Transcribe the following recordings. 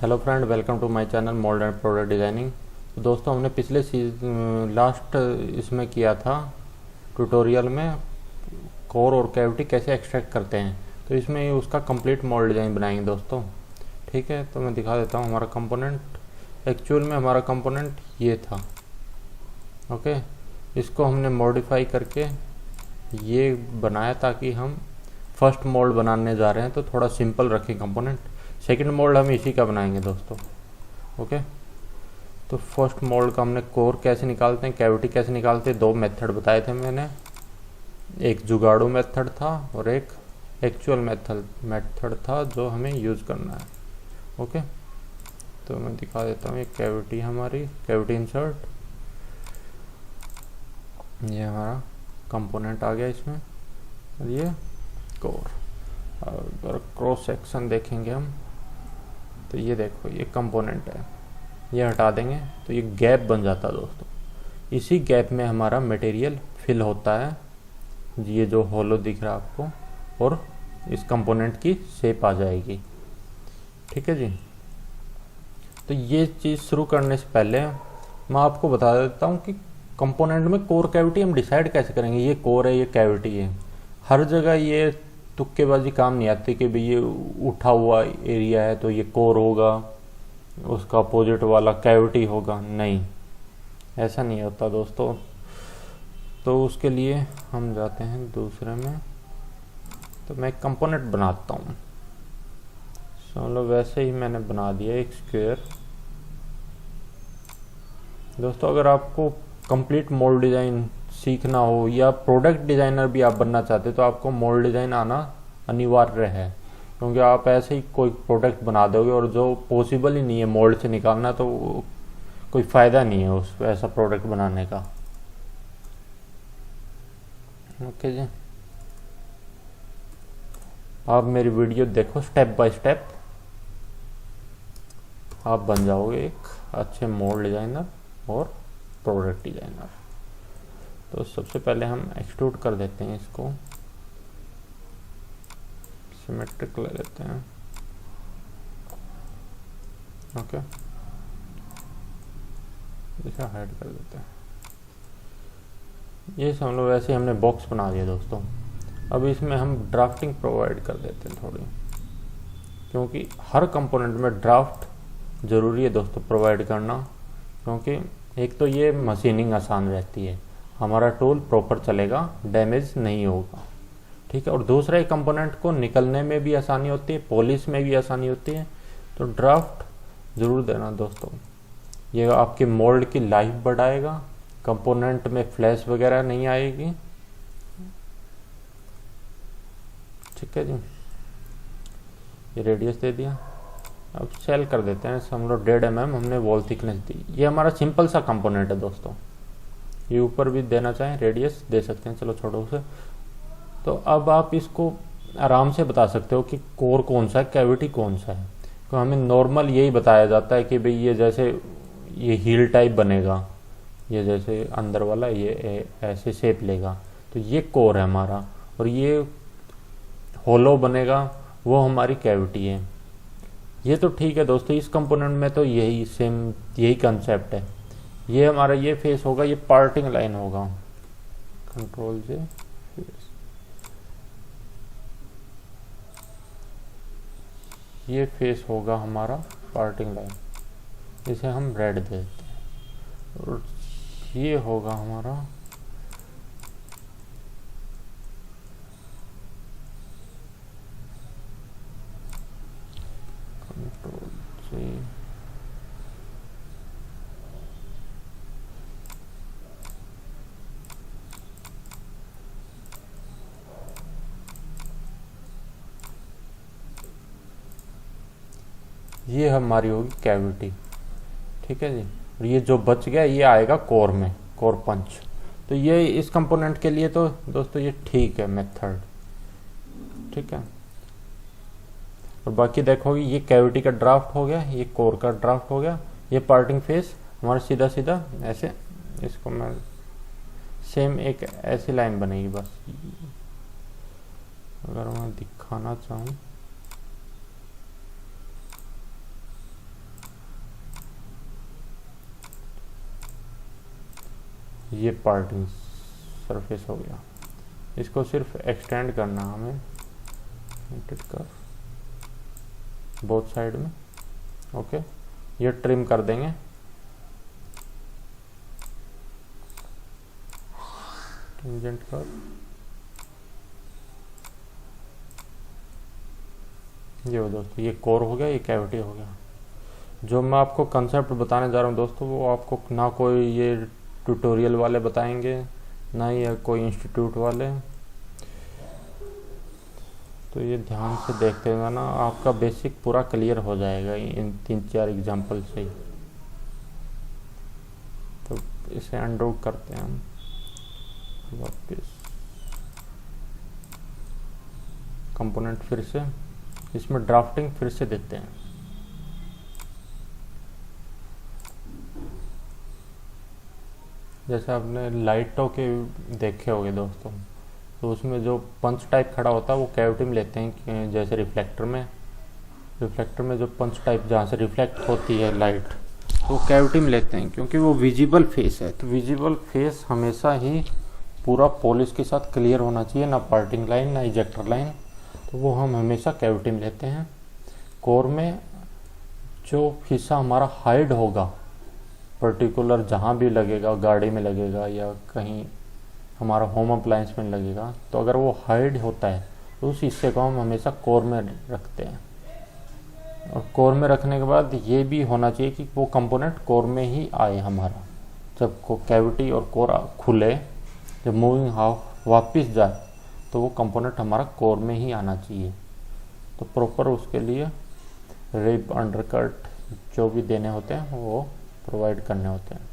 Hello friend, welcome to my channel mold and product designing. तो दोस्तों, हमने पिछले लास्ट इसमें किया था ट्यूटोरियल में कोर और कैविटी कैसे एक्सट्रैक्ट करते हैं। तो इसमें उसका कंप्लीट मोल्ड डिज़ाइन बनाएंगे दोस्तों। ठीक है, तो मैं दिखा देता हूँ हमारा कंपोनेंट। एक्चुअल में हमारा कंपोनेंट ये था। ओके, इसको हमने मॉडिफाई करके ये बनाया ताकि हम फर्स्ट मोल्ड बनाने जा रहे हैं तो थोड़ा सिंपल रखें कंपोनेंट। सेकंड मोल्ड हम इसी का बनाएंगे दोस्तों। ओके, तो फर्स्ट मोल्ड का हमने कोर कैसे निकालते हैं, कैविटी कैसे निकालते हैं, दो मेथड बताए थे मैंने। एक जुगाड़ू मेथड था और एक एक्चुअल मेथड था जो हमें यूज़ करना है। ओके, तो मैं दिखा देता हूँ। ये कैविटी हमारी कैविटी इंसर्ट, ये हमारा कंपोनेंट आ गया इसमें, और ये कोर। अगर क्रॉस सेक्शन देखेंगे हम तो ये देखो, ये कंपोनेंट है, ये हटा देंगे तो ये गैप बन जाता है दोस्तों। इसी गैप में हमारा मटेरियल फिल होता है, ये जो होलो दिख रहा है आपको, और इस कंपोनेंट की शेप आ जाएगी। ठीक है जी। तो ये चीज़ शुरू करने से पहले मैं आपको बता देता हूँ कि कंपोनेंट में कोर कैविटी हम डिसाइड कैसे करेंगे। ये कोर है, ये कैविटी है। हर जगह ये तुक्केबाजी काम नहीं आती कि भाई ये उठा हुआ एरिया है तो ये कोर होगा, उसका अपोजिट वाला कैविटी होगा। नहीं, ऐसा नहीं होता दोस्तों। तो उसके लिए हम जाते हैं दूसरे में। तो मैं एक कंपोनेंट बनाता हूँ। चलो, वैसे ही मैंने बना दिया एक स्क्वायर। दोस्तों, अगर आपको कंप्लीट मोल्ड डिज़ाइन सीखना हो या प्रोडक्ट डिज़ाइनर भी आप बनना चाहते तो आपको मोल्ड डिज़ाइन आना अनिवार्य है, क्योंकि आप ऐसे ही कोई प्रोडक्ट बना दोगे और जो पॉसिबल ही नहीं है मोल्ड से निकालना, तो कोई फ़ायदा नहीं है उस ऐसा प्रोडक्ट बनाने का। ओके जी, आप मेरी वीडियो देखो, स्टेप बाय स्टेप आप बन जाओगे एक अच्छे मोल्ड डिज़ाइनर और प्रोडक्ट डिज़ाइनर। तो सबसे पहले हम एक्सट्रूड कर देते हैं इसको, सिमेट्रिक ले लेते हैं। ओके, इसे हाइड कर देते हैं। ये समझ लो, वैसे हमने बॉक्स बना दिया दोस्तों। अब इसमें हम ड्राफ्टिंग प्रोवाइड कर देते हैं थोड़ी, क्योंकि हर कंपोनेंट में ड्राफ्ट ज़रूरी है दोस्तों प्रोवाइड करना, क्योंकि एक तो ये मशीनिंग आसान रहती है, हमारा टूल प्रॉपर चलेगा, डैमेज नहीं होगा। ठीक है, और दूसरे कंपोनेंट को निकलने में भी आसानी होती है, पॉलिश में भी आसानी होती है। तो ड्राफ्ट ज़रूर देना दोस्तों। ये आपके मोल्ड की लाइफ बढ़ाएगा, कंपोनेंट में फ्लैश वगैरह नहीं आएगी। ठीक है जी, ये रेडियस दे दिया। अब सेल कर देते हैं, हम लोग 1.5 mm हमने वॉल थिकनेस दी। ये हमारा सिंपल सा कंपोनेंट है दोस्तों। ये ऊपर भी देना चाहें रेडियस दे सकते हैं, चलो छोटो से। तो अब आप इसको आराम से बता सकते हो कि कोर कौन सा है, कैविटी कौन सा है। तो हमें नॉर्मल यही बताया जाता है कि भाई ये जैसे ये हील टाइप बनेगा, ये जैसे अंदर वाला ये ऐसे शेप लेगा तो ये कोर है हमारा, और ये होलो बनेगा वो हमारी कैविटी है। ये तो ठीक है दोस्तों, इस कंपोनेंट में तो यही सेम यही कंसेप्ट है। ये हमारा ये फेस होगा, ये पार्टिंग लाइन होगा, कंट्रोल से फेस। ये फेस होगा हमारा पार्टिंग लाइन, इसे हम रेड दे देते हैं। और ये होगा हमारा कंट्रोल से ये हमारी होगी कैविटी। ठीक है जी, और ये जो बच गया ये आएगा कोर में, कोर पंच। तो ये इस कंपोनेंट के लिए तो दोस्तों ये ठीक है मेथड। ठीक है, और बाकी देखोगे ये कैविटी का ड्राफ्ट हो गया, ये कोर का ड्राफ्ट हो गया, ये पार्टिंग फेस हमारा सीधा सीधा ऐसे। इसको मैं सेम एक ऐसी लाइन बनेगी बस। अगर मैं दिखाना चाहूँ ये पार्टिंग सरफेस हो गया। इसको सिर्फ एक्सटेंड करना हमें, एडिट कर बोथ साइड में। ओके, ये ट्रिम कर देंगे। टेंजेंट कर, ये हो दोस्तों, ये कोर हो गया, ये कैविटी हो गया। जो मैं आपको कंसेप्ट बताने जा रहा हूँ दोस्तों, वो आपको ना कोई ये ट्यूटोरियल वाले बताएंगे, ना ही कोई इंस्टीट्यूट वाले। तो ये ध्यान से देखते हुए ना आपका बेसिक पूरा क्लियर हो जाएगा इन 3-4 एग्जांपल से ही। तो इसे अनडू करते हैं हम वापस, कंपोनेंट फिर से, इसमें ड्राफ्टिंग फिर से देते हैं। जैसे आपने लाइटों के देखे होंगे दोस्तों, तो उसमें जो पंच टाइप खड़ा होता है वो कैविटी में लेते हैं कि जैसे रिफ्लेक्टर में जो पंच टाइप जहाँ से रिफ्लेक्ट होती है लाइट, तो वो कैविटी में लेते हैं क्योंकि वो विजिबल फेस है। तो विजिबल फेस हमेशा ही पूरा पॉलिश के साथ क्लियर होना चाहिए, ना पार्टिंग लाइन ना इजेक्टर लाइन, तो वो हम हमेशा कैविटी में लेते हैं। कोर में जो हिस्सा हमारा हाइड होगा पर्टिकुलर, जहाँ भी लगेगा, गाड़ी में लगेगा या कहीं हमारा होम अप्लायंस में लगेगा, तो अगर वो हाइड होता है तो उस हिस्से को हम हमेशा कोर में रखते हैं। और कोर में रखने के बाद ये भी होना चाहिए कि वो कंपोनेंट कोर में ही आए हमारा। जब को कैविटी और कोर खुले, जब मूविंग हाफ वापस जाए, तो वो कंपोनेंट हमारा कोर में ही आना चाहिए। तो प्रॉपर उसके लिए रिब, अंडरकट जो भी देने होते हैं वो प्रोवाइड करने होते हैं।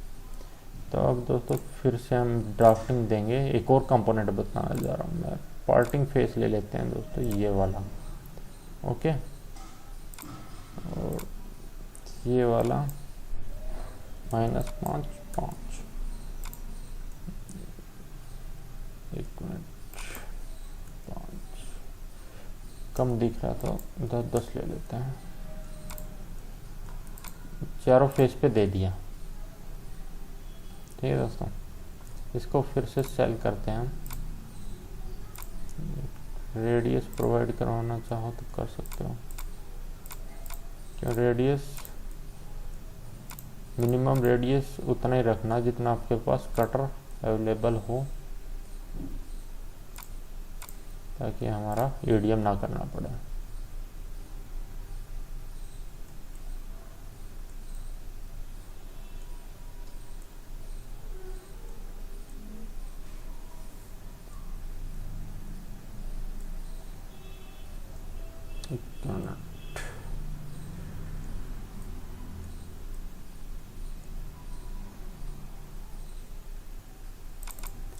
तो अब दोस्तों फिर से हम ड्राफ्टिंग देंगे। एक और कंपोनेंट बताने जा रहा हूँ मैं, पार्टिंग फेस ले लेते हैं दोस्तों, ये वाला। ओके, और ये वाला -5 एक मिनट, 5 कम दिख रहा था, 10 ले लेते हैं। चारों फेस पे दे दिया। ठीक है दोस्तों, इसको फिर से सेल करते हैं हम। रेडियस प्रोवाइड करवाना चाहो तो कर सकते हो। क्या रेडियस, मिनिमम रेडियस उतना ही रखना जितना आपके पास कटर अवेलेबल हो, ताकि हमारा ईडीएम ना करना पड़े।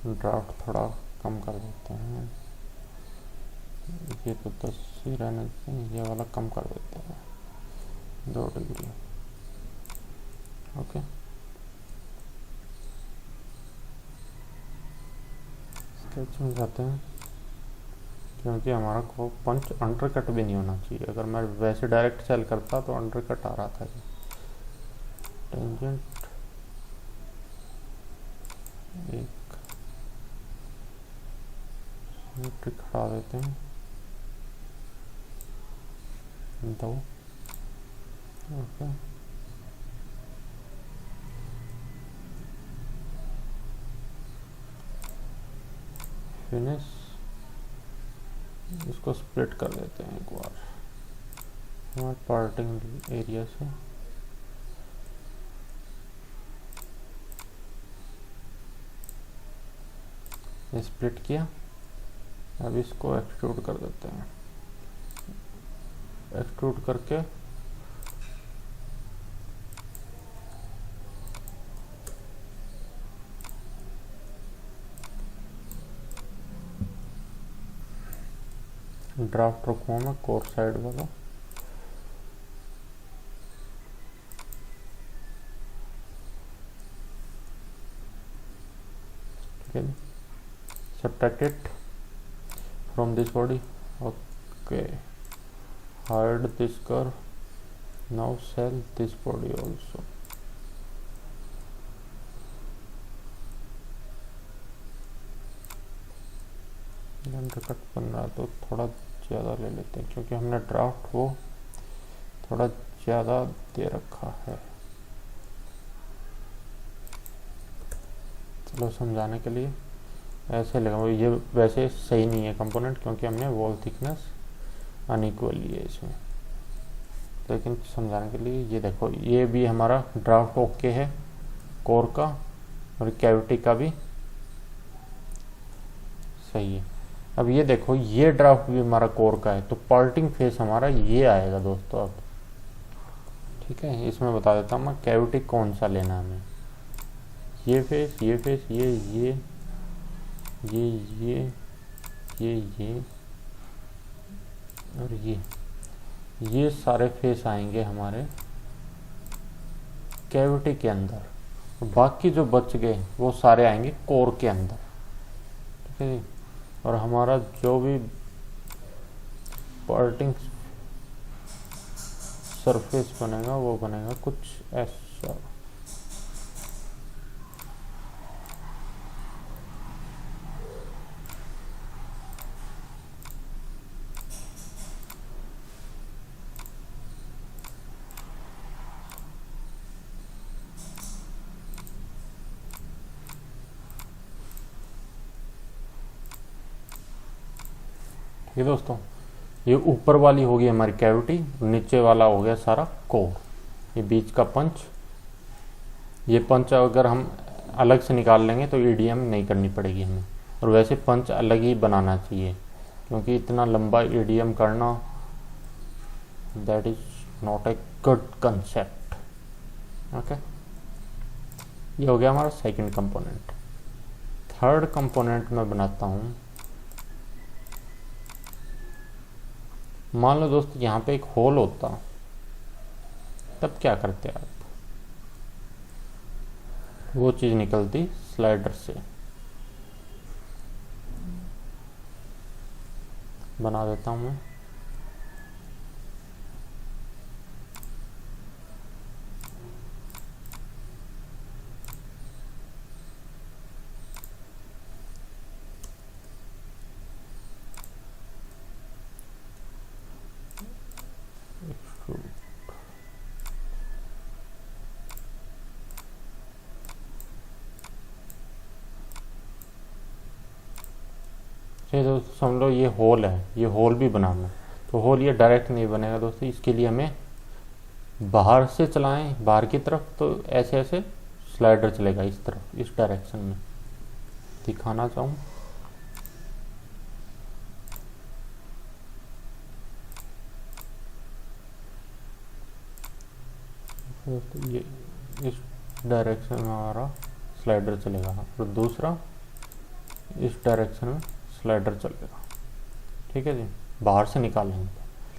ड्राफ्ट थोड़ा कम कर देते हैं, ये तो 10 ही रहने देते हैं, ये वाला कम कर देते हैं 2 डिग्री। ओके, स्केच में जाते हैं, क्योंकि हमारा को पंच अंडरकट भी नहीं होना चाहिए। अगर मैं वैसे डायरेक्ट सेल करता तो अंडरकट आ रहा था। टेंजेंट एक सिमेट्रिक खड़ा देते हैं, 2। ओके, फिनिश, इसको स्प्लिट कर देते हैं एक बार हमारे पार्टिंग एरिया से। स्प्लिट किया, अब इसको एक्सट्रूड कर देते हैं। एक्सट्रूड करके ड्राफ्ट रखूँ मैं कोर साइड वाला। ठीक है, subtract it from this body. Okay, hide this curve, now sell this body also. Undercut बन रहा है तो थोड़ा ज़्यादा ले लेते हैं, क्योंकि हमने ड्राफ्ट वो थोड़ा ज़्यादा दे रखा है। चलो समझाने के लिए ऐसे लगा, ये वैसे सही नहीं है कंपोनेंट, क्योंकि हमने वॉल थिकनेस अनइक्वल ली है इसमें। लेकिन समझाने के लिए ये देखो, ये भी हमारा ड्राफ्ट ओके है कोर का, और कैविटी का भी सही है। अब ये देखो, ये ड्राफ्ट भी हमारा कोर का है, तो पार्टिंग फेस हमारा ये आएगा दोस्तों। अब ठीक है, इसमें बता देता हूँ मैं कैविटी कौन सा लेना है हमें। ये फेस, ये फेस, ये और ये सारे फेस आएंगे हमारे कैविटी के अंदर। बाकी जो बच गए वो सारे आएंगे कोर के अंदर। ठीक है जी। और हमारा जो भी पार्टिंग सरफेस बनेगा वो बनेगा कुछ ऐसा। ये दोस्तों, ये ऊपर वाली होगी हमारी कैविटी, नीचे वाला हो गया सारा कोर। ये बीच का पंच, ये पंच अगर हम अलग से निकाल लेंगे तो ईडीएम नहीं करनी पड़ेगी हमें, और वैसे पंच अलग ही बनाना चाहिए, क्योंकि इतना लंबा ईडीएम करना that is not a good concept. Okay, ये हो गया हमारा सेकंड कंपोनेंट। थर्ड कंपोनेंट मैं बनाता हूँ। मान लो दोस्त यहाँ पे एक होल होता, तब क्या करते आप? वो चीज निकलती स्लाइडर से। बना देता हूँ मैं। तो समझ लो ये होल है, ये होल भी बनाना है, तो होल ये डायरेक्ट नहीं बनेगा दोस्तों। इसके लिए हमें बाहर से चलाएं, बाहर की तरफ, तो ऐसे ऐसे स्लाइडर चलेगा इस तरफ, इस डायरेक्शन में। दिखाना चाहूँ दोस्तों, ये इस डायरेक्शन में हमारा स्लाइडर चलेगा, और दूसरा इस डायरेक्शन में स्लाइडर चलेगा। ठीक है जी, बाहर से निकालेंगे।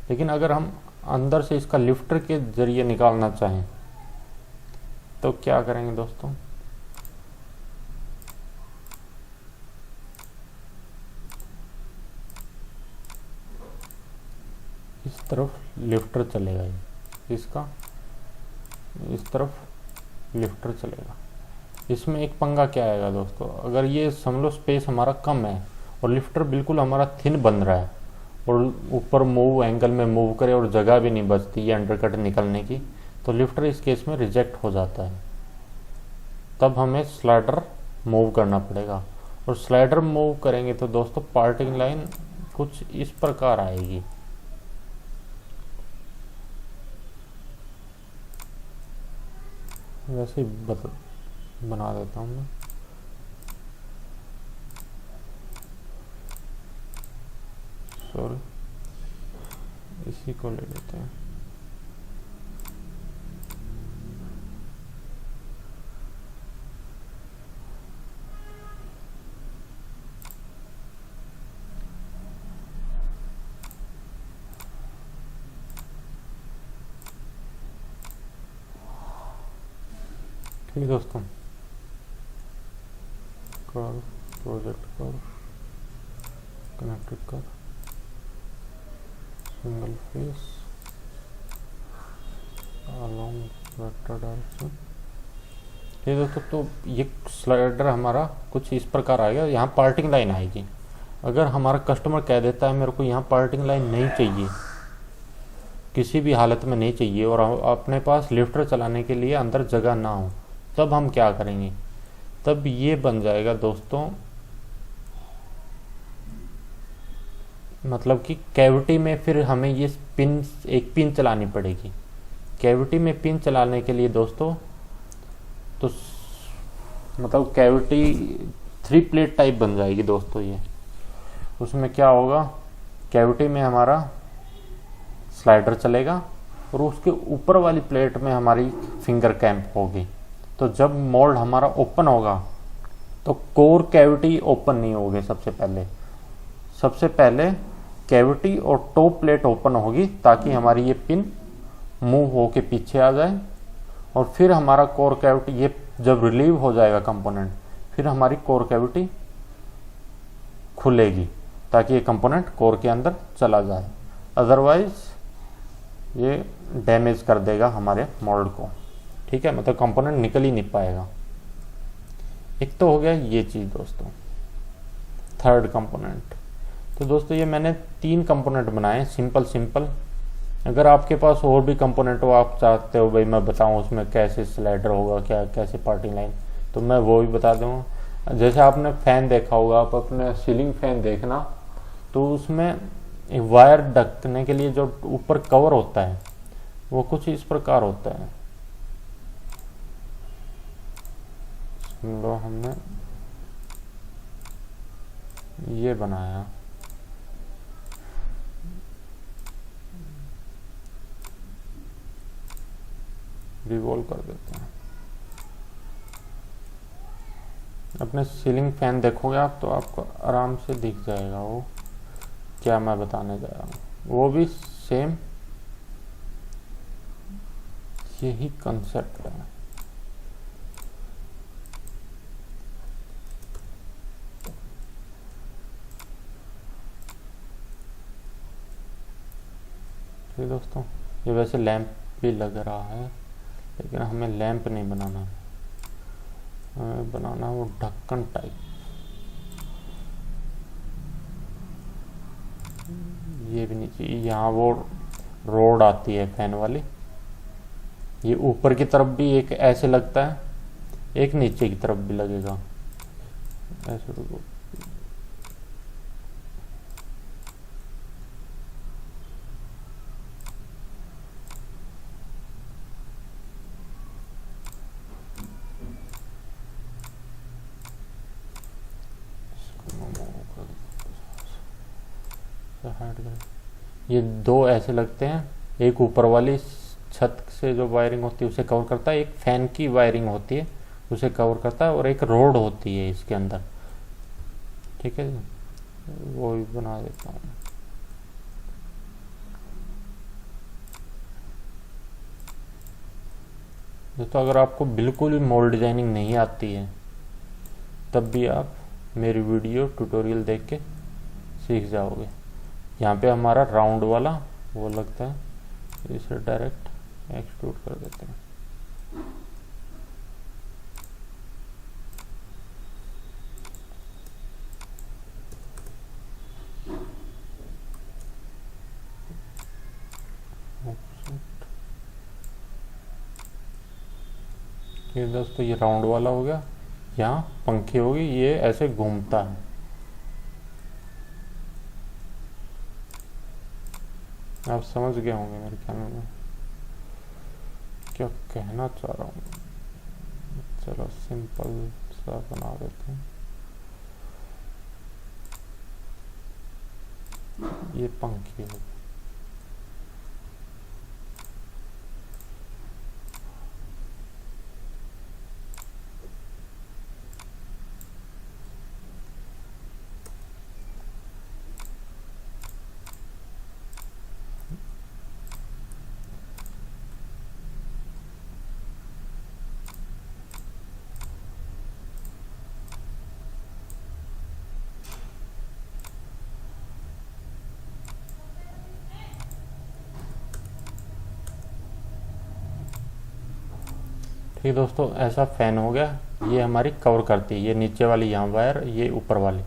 लेकिन अगर हम अंदर से इसका लिफ्टर के जरिए निकालना चाहें तो क्या करेंगे दोस्तों? इस तरफ लिफ्टर चलेगा, इसका इस तरफ लिफ्टर चलेगा। इसमें एक पंगा क्या आएगा दोस्तों, अगर ये समझ लो स्पेस हमारा कम है और लिफ्टर बिल्कुल हमारा थिन बन रहा है, और ऊपर मूव एंगल में मूव करे और जगह भी नहीं बचती है अंडरकट निकलने की, तो लिफ्टर इस केस में रिजेक्ट हो जाता है। तब हमें स्लाइडर मूव करना पड़ेगा, और स्लाइडर मूव करेंगे तो दोस्तों पार्टिंग लाइन कुछ इस प्रकार आएगी। वैसे बना देता हूँ मैं। सॉरी, इसी को ले लेते हैं। ठीक है दोस्तों, curve, project curve, connected curve, single phase along vector direction. ठीक है दोस्तों, तो ये स्लाइडर हमारा कुछ इस प्रकार आएगा। यहाँ पार्टिंग लाइन आएगी, अगर हमारा कस्टमर कह देता है मेरे को यहाँ पार्टिंग लाइन नहीं चाहिए, किसी भी हालत में नहीं चाहिए, और अपने पास लिफ्टर चलाने के लिए अंदर जगह ना हो, तब हम क्या करेंगे? तब ये बन जाएगा दोस्तों, मतलब कि कैविटी में फिर हमें ये एक पिन चलानी पड़ेगी। कैविटी में पिन चलाने के लिए दोस्तों, तो मतलब कैविटी 3 प्लेट टाइप बन जाएगी दोस्तों। ये उसमें क्या होगा, कैविटी में हमारा स्लाइडर चलेगा और उसके ऊपर वाली प्लेट में हमारी फिंगर कैंप होगी। तो जब मोल्ड हमारा ओपन होगा तो कोर कैविटी ओपन नहीं होगी। सबसे पहले कैविटी और टॉप प्लेट ओपन होगी ताकि हमारी ये पिन मूव होके पीछे आ जाए, और फिर हमारा कोर कैविटी, ये जब रिलीव हो जाएगा कंपोनेंट, फिर हमारी कोर कैविटी खुलेगी ताकि ये कंपोनेंट कोर के अंदर चला जाए। अदरवाइज ये डैमेज कर देगा हमारे मोल्ड को। ठीक है, मतलब कंपोनेंट निकल ही नहीं पाएगा। एक तो हो गया ये चीज़ दोस्तों, थर्ड कंपोनेंट। तो दोस्तों ये मैंने 3 कंपोनेंट बनाए सिंपल। अगर आपके पास और भी कंपोनेंट हो, आप चाहते हो भाई मैं बताऊं उसमें कैसे स्लाइडर होगा, क्या कैसे पार्टिंग लाइन, तो मैं वो भी बता दूंगा। जैसे आपने फैन देखा होगा, आप अपने सीलिंग फैन देखना, तो उसमें वायर ढकने के लिए जो ऊपर कवर होता है वो कुछ इस प्रकार होता है। हमने ये बनाया, रिवॉल्व कर देते हैं। अपने सीलिंग फैन देखोगे आप तो आपको आराम से दिख जाएगा वो क्या मैं बताने जा रहा हूँ। वो भी सेम यही कंसेप्ट है। ठीक दोस्तों, ये वैसे लैंप भी लग रहा है, लेकिन हमें लैंप नहीं बनाना, हमें बनाना वो ढक्कन टाइप। ये भी नहीं चाहिए। यहाँ वो रोड आती है फैन वाली, ये ऊपर की तरफ भी एक ऐसे लगता है, एक नीचे की तरफ भी लगेगा ऐसे। ये 2 ऐसे लगते हैं, एक ऊपर वाली छत से जो वायरिंग होती है उसे कवर करता है, एक फैन की वायरिंग होती है उसे कवर करता है, और एक रोड होती है इसके अंदर। ठीक है, वो भी बना देता हूँ। दोस्तों अगर आपको बिल्कुल भी मोल्ड डिजाइनिंग नहीं आती है, तब भी आप मेरी वीडियो ट्यूटोरियल देख के सीख जाओगे। यहाँ पे हमारा राउंड वाला वो लगता है, इसे डायरेक्ट एक्सट्रूड कर देते हैं। ये दोस्तों ये राउंड वाला हो गया, यहाँ पंखी होगी, ये ऐसे घूमता है। आप समझ गए होंगे मेरे ख्याल में क्या कहना चाह रहा हूँ। चलो सिंपल सा बना देते हैं। ये पंखी होगी। ठीक दोस्तों, ऐसा फैन हो गया। ये हमारी कवर करती है, ये नीचे वाली यहाँ वायर, ये ऊपर वाली।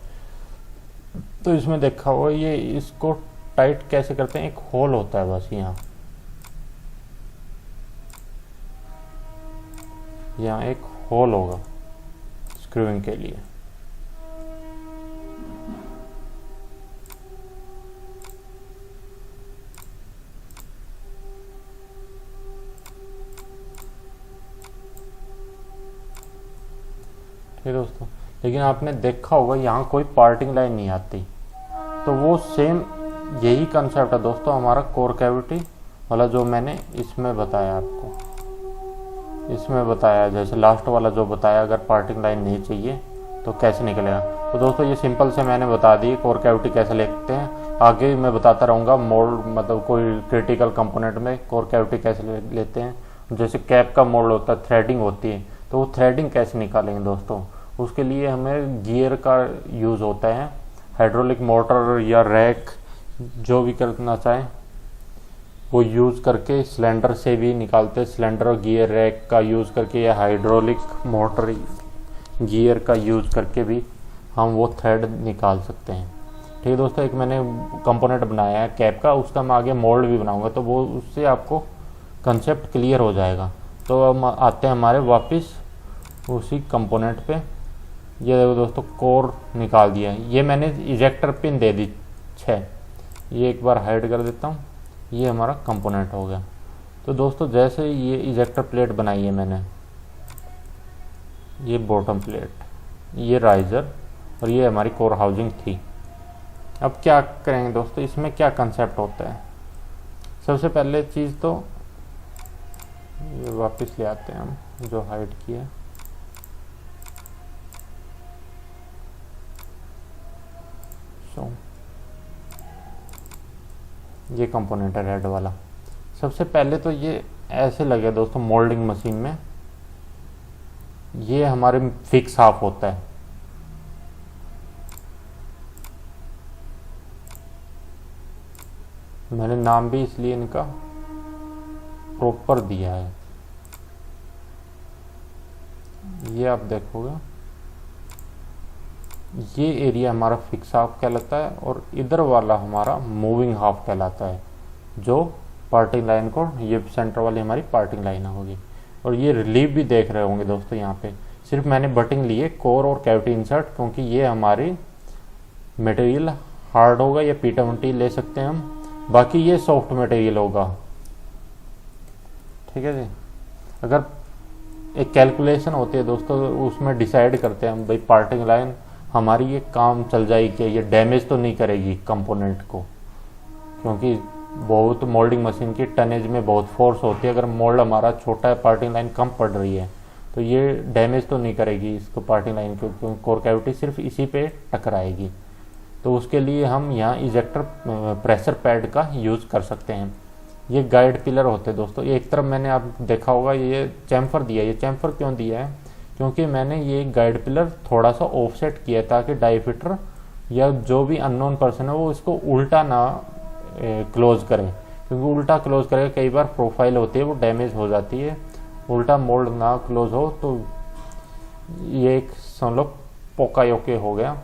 तो इसमें देखा हुआ ये इसको टाइट कैसे करते हैं, एक होल होता है बस यहाँ एक होल होगा स्क्रूइंग के लिए। ठीक है दोस्तों, लेकिन आपने देखा होगा यहाँ कोई पार्टिंग लाइन नहीं आती, तो वो सेम यही कंसेप्ट है दोस्तों हमारा कोर कैविटी वाला जो मैंने इसमें बताया आपको, इसमें बताया जैसे लास्ट वाला जो बताया, अगर पार्टिंग लाइन नहीं चाहिए तो कैसे निकलेगा। तो दोस्तों ये सिंपल से मैंने बता दी कोर कैविटी कैसे लिखते हैं, आगे मैं बताता रहूँगा मोल्ड मतलब कोई क्रिटिकल कंपोनेंट में कोर कैविटी कैसे लेते हैं। जैसे कैप का मोल्ड होता है, थ्रेडिंग होती है, तो वो थ्रेडिंग कैसे निकालेंगे दोस्तों, उसके लिए हमें गियर का यूज़ होता है, हाइड्रोलिक मोटर या रैक जो भी करना चाहें वो यूज़ करके सिलेंडर से भी निकालते हैं, सिलेंडर और गियर रैक का यूज़ करके या हाइड्रोलिक मोटर गियर का यूज़ करके भी हम वो थ्रेड निकाल सकते हैं। ठीक है दोस्तों, एक मैंने कंपोनेंट बनाया है कैप का, उसका मैं आगे मोल्ड भी बनाऊंगा, तो वो उससे आपको कंसेप्ट क्लियर हो जाएगा। तो हम आते हैं हमारे वापस उसी कंपोनेंट पे। ये देखो दोस्तों कोर निकाल दिया है, ये मैंने इजेक्टर पिन दे दी 6, ये एक बार हाइड कर देता हूँ, ये हमारा कंपोनेंट हो गया। तो दोस्तों जैसे ये इजेक्टर प्लेट बनाई है मैंने, ये बॉटम प्लेट, ये राइजर और ये हमारी कोर हाउसिंग थी। अब क्या करेंगे दोस्तों, इसमें क्या कंसेप्ट होता है। सबसे पहले चीज़ तो ये वापस ले आते हैं हम जो हाइड किया, ये कंपोनेंट है रेड वाला। सबसे पहले तो ये ऐसे लगे दोस्तों मोल्डिंग मशीन में, ये हमारे फिक्स हाफ होता है, मैंने नाम भी इसलिए इनका प्रॉपर दिया है। ये आप देखोगे ये एरिया हमारा फिक्स हाफ कहलाता है और इधर वाला हमारा मूविंग हाफ कहलाता है, जो पार्टिंग लाइन को, ये सेंटर वाली हमारी पार्टिंग लाइन होगी। और ये रिलीफ भी देख रहे होंगे दोस्तों, यहाँ पे सिर्फ मैंने बटिंग लिए कोर और कैविटी इंसर्ट, क्योंकि ये हमारी मटेरियल हार्ड होगा या P20 ले सकते हैं हम, बाकी ये सॉफ्ट मटेरियल होगा। ठीक है जी, अगर एक कैलकुलेशन होती है दोस्तों, उसमें डिसाइड करते हैं हम भाई पार्टिंग लाइन हमारी ये काम चल जाएगी क्या, ये डैमेज तो नहीं करेगी कंपोनेंट को, क्योंकि बहुत मोल्डिंग मशीन की टनेज में बहुत फोर्स होती है, अगर मोल्ड हमारा छोटा है पार्टिंग लाइन कम पड़ रही है तो ये डैमेज तो नहीं करेगी इसको पार्टिंग लाइन को, क्योंकि कोर कैविटी सिर्फ इसी पे टकराएगी। तो उसके लिए हम यहाँ इजेक्टर प्रेशर पैड का यूज़ कर सकते हैं। ये गाइड पिलर होते हैं दोस्तों, ये एक तरफ मैंने आप देखा होगा ये चैम्फर दिया है। ये चैम्फर क्यों दिया है, क्योंकि मैंने ये गाइड पिलर थोड़ा सा ऑफसेट किया ताकि डाईफिटर या जो भी अननोन पर्सन है वो इसको उल्टा ना क्लोज करे, क्योंकि उल्टा क्लोज करेगा कई बार प्रोफाइल होती है वो डैमेज हो जाती है, उल्टा मोल्ड ना क्लोज हो तो ये एक समझ लो पोका योके हो गया।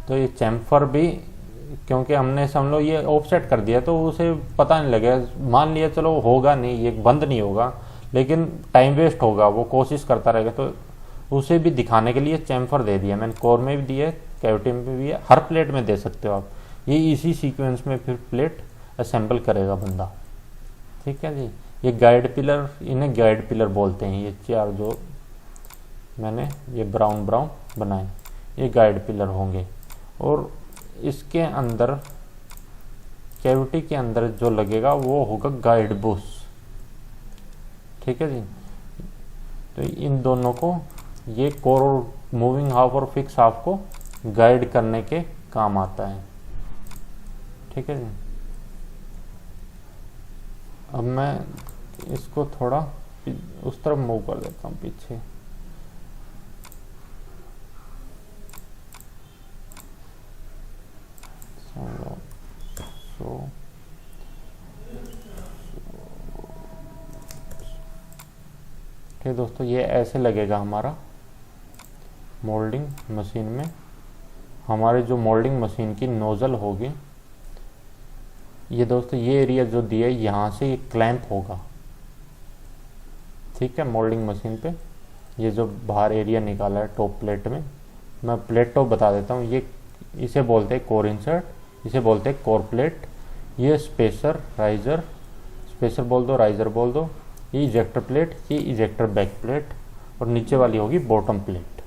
तो ये चैम्फर भी क्योंकि हमने समझ लो ये ऑफसेट कर दिया तो उसे पता नहीं लगेगा, मान लिया चलो होगा नहीं, ये बंद नहीं होगा लेकिन टाइम वेस्ट होगा, वो कोशिश करता रहेगा, तो उसे भी दिखाने के लिए चैम्फर दे दिया मैंने। कोर में भी दिया है, कैविटी में भी है, हर प्लेट में दे सकते हो आप, ये इसी सीक्वेंस में फिर प्लेट असेंबल करेगा बंदा। ठीक है जी, ये गाइड पिलर, इन्हें गाइड पिलर बोलते हैं। ये चार जो मैंने ये ब्राउन ब्राउन बनाए ये गाइड पिलर होंगे, और इसके अंदर कैविटी के अंदर जो लगेगा वो होगा गाइड बुश। ठीक है जी, तो इन दोनों को ये कोर और मूविंग हाफ और फिक्स हाफ को गाइड करने के काम आता है। ठीक है जी, अब मैं इसको थोड़ा उस तरफ मूव कर देता हूँ पीछे। ठीक है दोस्तों, ये ऐसे लगेगा हमारा मोल्डिंग मशीन में हमारे जो मोल्डिंग मशीन की नोज़ल होगी, ये दोस्तों ये एरिया जो दिया है यहाँ से ये क्लैंप होगा, ठीक है। मोल्डिंग मशीन पे ये जो बाहर एरिया निकाला है टॉप प्लेट में, मैं प्लेट टॉप बता देता हूँ। ये इसे बोलते हैं कोर इंसर्ट, इसे बोलते हैं कोर प्लेट। ये स्पेसर राइजर, स्पेसर बोल दो, राइजर बोल दो। ये इजेक्टर प्लेट, ये इजेक्टर बैक प्लेट, और नीचे वाली होगी बॉटम प्लेट,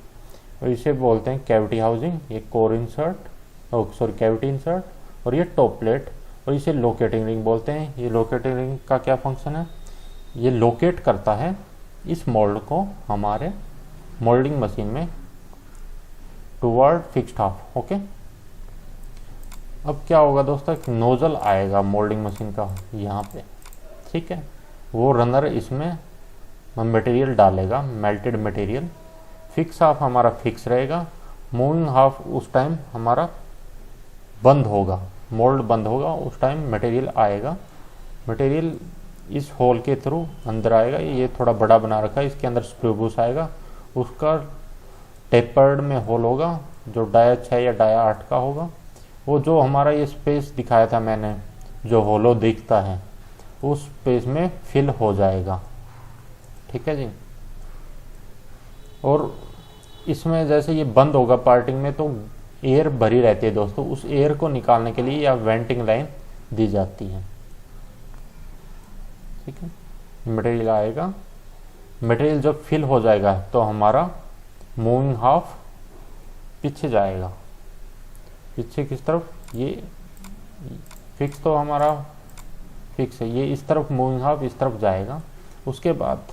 और इसे बोलते हैं कैविटी हाउसिंग। ये core insert, sorry cavity insert, और ये टॉप प्लेट, और इसे लोकेटिंग रिंग बोलते हैं। ये लोकेटिंग रिंग का क्या फंक्शन है, ये लोकेट करता है इस मोल्ड को हमारे मोल्डिंग मशीन में टुवर्ड फिक्स्ड हाफ, ओके। अब क्या होगा दोस्तों, एक नोजल आएगा मोल्डिंग मशीन का यहाँ पे, ठीक है। वो रनर इसमें मटेरियल डालेगा, मेल्टेड मटेरियल। फिक्स हाफ हमारा फिक्स रहेगा, मूविंग हाफ उस टाइम हमारा बंद होगा, मोल्ड बंद होगा, उस टाइम मटेरियल आएगा। मटेरियल इस होल के थ्रू अंदर आएगा। ये थोड़ा बड़ा बना रखा है, इसके अंदर स्क्रू बूस आएगा, उसका टेपर्ड में होल होगा जो डाया 6 या डाया 8 का होगा। वो जो हमारा ये स्पेस दिखाया था मैंने, जो होलो दिखता है, उस स्पेस में फिल हो जाएगा, ठीक है जी। और इसमें जैसे ये बंद होगा पार्टिंग में, तो एयर भरी रहती है दोस्तों। उस एयर को निकालने के लिए या वेंटिंग लाइन दी जाती है, ठीक है। मटेरियल आएगा, मटेरियल जब फिल हो जाएगा तो हमारा मूविंग हाफ पीछे जाएगा। पीछे किस तरफ, ये फिक्स तो हमारा फिक्स है, ये इस तरफ मूविंग हाफ इस तरफ जाएगा। उसके बाद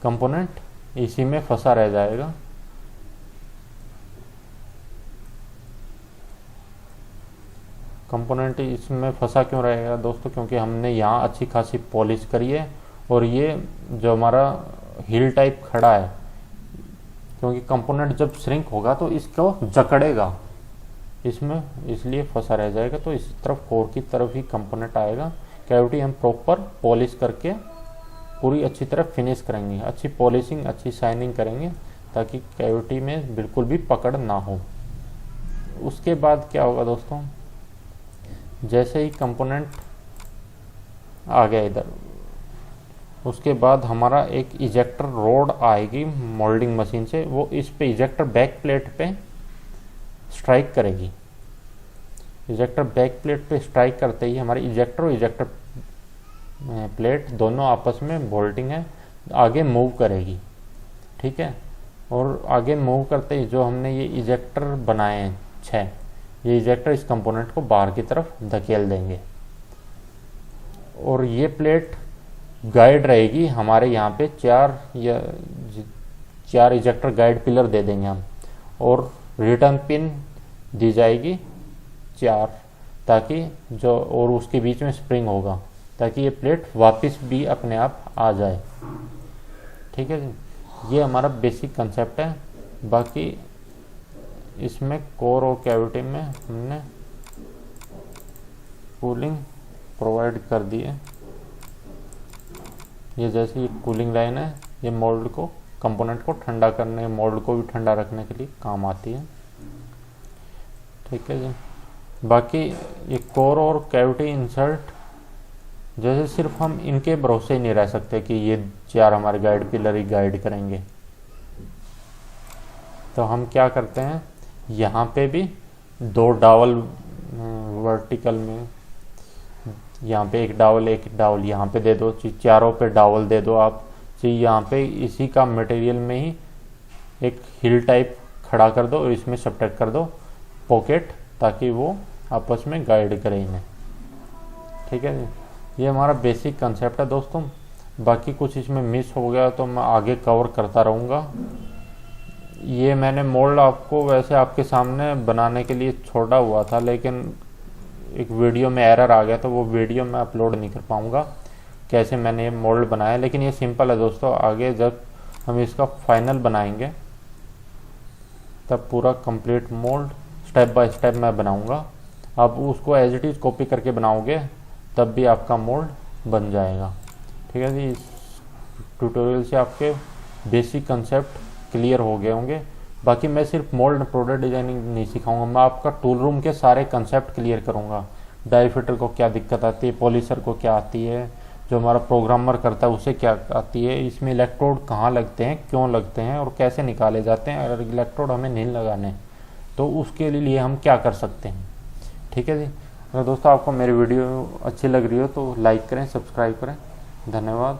कंपोनेंट इसी में फंसा रह जाएगा। कंपोनेंट इसमें फंसा क्यों रहेगा दोस्तों, क्योंकि हमने यहाँ अच्छी खासी पॉलिश करी है, और ये जो हमारा हिल टाइप खड़ा है, क्योंकि कंपोनेंट जब श्रिंक होगा तो इसको जकड़ेगा इसमें, इसलिए फंसा रह जाएगा। तो इस तरफ कोर की तरफ ही कंपोनेंट आएगा। कैविटी हम प्रॉपर पॉलिश करके पूरी अच्छी तरह फिनिश करेंगे, अच्छी पॉलिशिंग, अच्छी शाइनिंग करेंगे, ताकि कैविटी में बिल्कुल भी पकड़ ना हो। उसके बाद क्या होगा दोस्तों, जैसे ही कंपोनेंट आ गया इधर, उसके बाद हमारा एक इजेक्टर रोड आएगी मोल्डिंग मशीन से। वो इस पे इजेक्टर बैक प्लेट पे स्ट्राइक करेगी। इजेक्टर बैक प्लेट पे स्ट्राइक करते ही हमारे इजेक्टर और इजेक्टर प्लेट दोनों आपस में बोल्टिंग है, आगे मूव करेगी, ठीक है। और आगे मूव करते ही जो हमने ये इजेक्टर बनाए हैं 6, ये इजेक्टर इस कंपोनेंट को बाहर की तरफ धकेल देंगे, और ये प्लेट गाइड रहेगी हमारे यहाँ पे 4 इजेक्टर गाइड पिलर दे देंगे हम, और रिटर्न पिन दी जाएगी 4, ताकि जो, और उसके बीच में स्प्रिंग होगा, ताकि ये प्लेट वापस भी अपने आप आ जाए, ठीक है जी। ये हमारा बेसिक कंसेप्ट है। बाकी इसमें कोर और कैविटी में हमने कूलिंग प्रोवाइड कर दी है। ये जैसे ये कूलिंग लाइन है, ये मोल्ड को, कंपोनेंट को ठंडा करने, मोल्ड को भी ठंडा रखने के लिए काम आती है, ठीक है जी। बाकी ये कोर और कैविटी इंसर्ट, जैसे सिर्फ हम इनके भरोसे ही नहीं रह सकते कि ये 4 हमारे गाइड पिलर ही गाइड करेंगे, तो हम क्या करते हैं, यहाँ पे भी 2 डावल वर्टिकल में, यहाँ पे एक डावल यहाँ पे दे दो, चारों पे डावल दे दो आप। यहाँ पे इसी का मटेरियल में ही एक हिल टाइप खड़ा कर दो, और इसमें सब्ट्रैक्ट कर दो पॉकेट, ताकि वो आपस में गाइड करे इन्हें, ठीक है जी। ये हमारा बेसिक कंसेप्ट है दोस्तों। बाकी कुछ इसमें मिस हो गया तो मैं आगे कवर करता रहूँगा। ये मैंने मोल्ड आपको वैसे आपके सामने बनाने के लिए छोड़ा हुआ था, लेकिन एक वीडियो में एरर आ गया, तो वो वीडियो मैं अपलोड नहीं कर पाऊँगा कैसे मैंने ये मोल्ड बनाया। लेकिन ये सिंपल है दोस्तों, आगे जब हम इसका फाइनल बनाएंगे तब पूरा complete mould step by step मैं बनाऊँगा। आप उसको एज इट इज़ कॉपी करके बनाओगे तब भी आपका मोल्ड बन जाएगा, ठीक है जी। इस ट्यूटोरियल से आपके बेसिक कंसेप्ट क्लियर हो गए होंगे। बाकी मैं सिर्फ मोल्ड प्रोडक्ट डिजाइनिंग नहीं सिखाऊंगा, मैं आपका टूल रूम के सारे कंसेप्ट क्लियर करूंगा। डाई फिटर को क्या दिक्कत आती है, पॉलिशर को क्या आती है, जो हमारा प्रोग्रामर करता है उसे क्या आती है, इसमें इलेक्ट्रोड कहाँ लगते हैं, क्यों लगते हैं और कैसे निकाले जाते हैं, अगर इलेक्ट्रोड हमें नहीं लगाने तो उसके लिए हम क्या कर सकते हैं। ठीक है जी। अगर दोस्तों आपको मेरी वीडियो अच्छी लग रही हो तो लाइक करें, सब्सक्राइब करें। धन्यवाद।